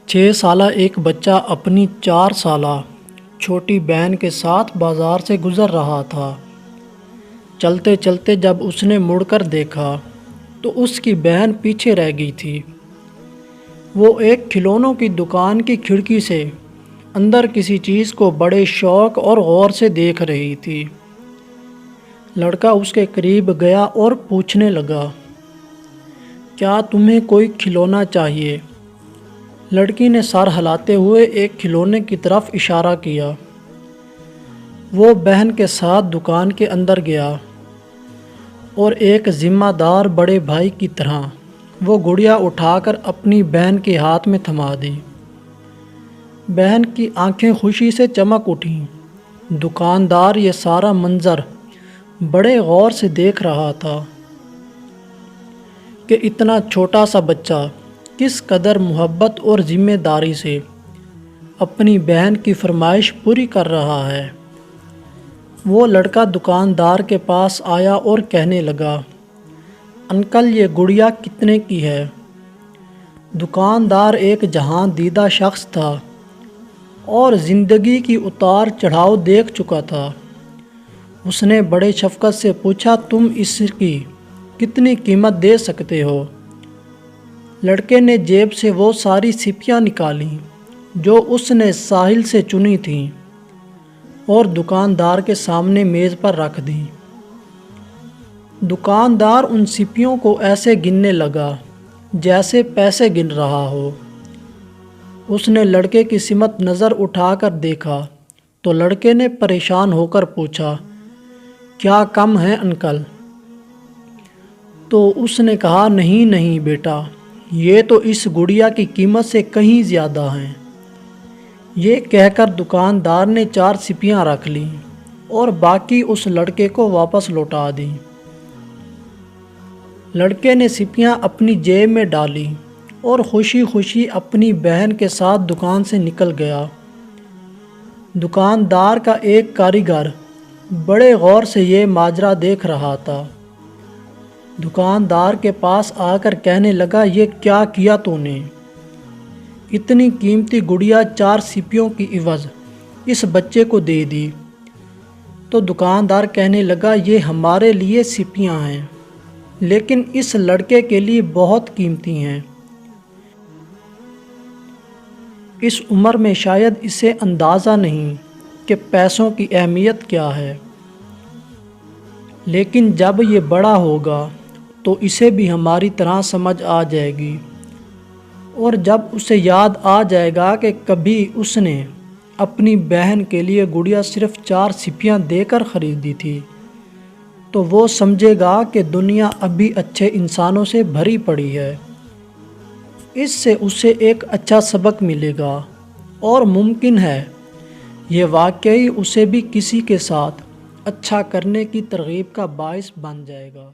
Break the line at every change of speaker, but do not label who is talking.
6 سالہ ایک بچہ اپنی 4 سالہ چھوٹی بہن کے ساتھ بازار سے گزر رہا تھا۔ چلتے چلتے جب اس نے مڑ کر دیکھا تو اس کی بہن پیچھے رہ گئی تھی۔ وہ ایک کھلونوں کی دکان کی کھڑکی سے اندر کسی چیز کو بڑے شوق اور غور سے دیکھ رہی تھی۔ لڑکا اس کے قریب گیا اور پوچھنے لگا، کیا تمہیں کوئی کھلونا چاہیے؟ لڑکی نے سر ہلاتے ہوئے ایک کھلونے کی طرف اشارہ کیا۔ وہ بہن کے ساتھ دکان کے اندر گیا اور ایک ذمہ دار بڑے بھائی کی طرح وہ گڑیا اٹھا کر اپنی بہن کے ہاتھ میں تھما دی۔ بہن کی آنکھیں خوشی سے چمک اٹھیں۔ دکاندار یہ سارا منظر بڑے غور سے دیکھ رہا تھا کہ اتنا چھوٹا سا بچہ کس قدر محبت اور ذمہ داری سے اپنی بہن کی فرمائش پوری کر رہا ہے۔ وہ لڑکا دکاندار کے پاس آیا اور کہنے لگا، انکل یہ گڑیا کتنے کی ہے؟ دکاندار ایک جہاں دیدہ شخص تھا اور زندگی کی اتار چڑھاؤ دیکھ چکا تھا۔ اس نے بڑے شفقت سے پوچھا، تم اس کی کتنی قیمت دے سکتے ہو؟ لڑکے نے جیب سے وہ ساری سیپیاں نکالیں جو اس نے ساحل سے چنی تھیں اور دکاندار کے سامنے میز پر رکھ دیں۔ دکاندار ان سیپیوں کو ایسے گننے لگا جیسے پیسے گن رہا ہو۔ اس نے لڑکے کی سمت نظر اٹھا کر دیکھا تو لڑکے نے پریشان ہو کر پوچھا، کیا کم ہے انکل؟ تو اس نے کہا، نہیں بیٹا، یہ تو اس گڑیا کی قیمت سے کہیں زیادہ ہیں۔ یہ کہہ کر دکاندار نے 4 سیپیاں رکھ لیں اور باقی اس لڑکے کو واپس لوٹا دیں۔ لڑکے نے سیپیاں اپنی جیب میں ڈالیں اور خوشی خوشی اپنی بہن کے ساتھ دکان سے نکل گیا۔ دکاندار کا ایک کاریگر بڑے غور سے یہ ماجرا دیکھ رہا تھا۔ دکاندار کے پاس آ کر کہنے لگا، یہ کیا کیا تو نے؟ اتنی قیمتی گڑیا 4 سیپیوں کی عوض اس بچے کو دے دی۔ تو دکاندار کہنے لگا، یہ ہمارے لیے سیپیاں ہیں لیکن اس لڑکے کے لیے بہت قیمتی ہیں۔ اس عمر میں شاید اسے اندازہ نہیں کہ پیسوں کی اہمیت کیا ہے، لیکن جب یہ بڑا ہوگا تو اسے بھی ہماری طرح سمجھ آ جائے گی، اور جب اسے یاد آ جائے گا کہ کبھی اس نے اپنی بہن کے لیے گڑیا صرف 4 سیپیاں دے کر خریدی تھی تو وہ سمجھے گا کہ دنیا ابھی اچھے انسانوں سے بھری پڑی ہے۔ اس سے اسے ایک اچھا سبق ملے گا اور ممکن ہے یہ واقعی اسے بھی کسی کے ساتھ اچھا کرنے کی ترغیب کا باعث بن جائے گا۔